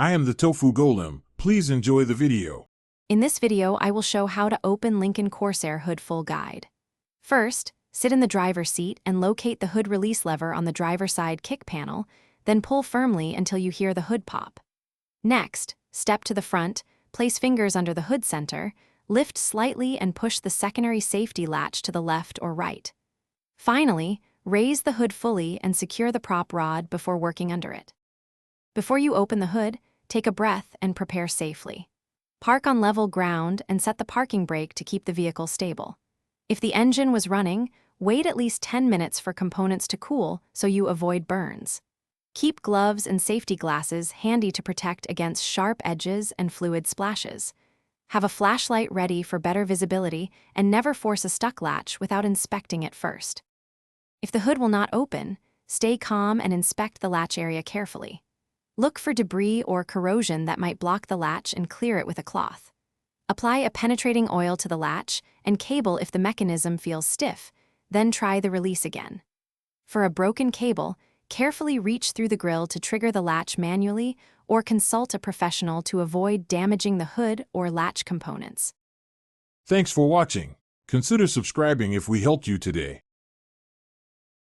I am the Tofu Golem. Please enjoy the video. In this video, I will show how to open Lincoln Corsair hood full guide. First, sit in the driver's seat and locate the hood release lever on the driver's side kick panel, then pull firmly until you hear the hood pop. Next, step to the front, place fingers under the hood center, lift slightly and push the secondary safety latch to the left or right. Finally, raise the hood fully and secure the prop rod before working under it. Before you open the hood, take a breath and prepare safely. Park on level ground and set the parking brake to keep the vehicle stable. If the engine was running, wait at least 10 minutes for components to cool so you avoid burns. Keep gloves and safety glasses handy to protect against sharp edges and fluid splashes. Have a flashlight ready for better visibility and never force a stuck latch without inspecting it first. If the hood will not open, stay calm and inspect the latch area carefully. Look for debris or corrosion that might block the latch and clear it with a cloth. Apply a penetrating oil to the latch and cable if the mechanism feels stiff, then try the release again. For a broken cable, carefully reach through the grill to trigger the latch manually or consult a professional to avoid damaging the hood or latch components. Thanks for watching. Consider subscribing if we helped you today.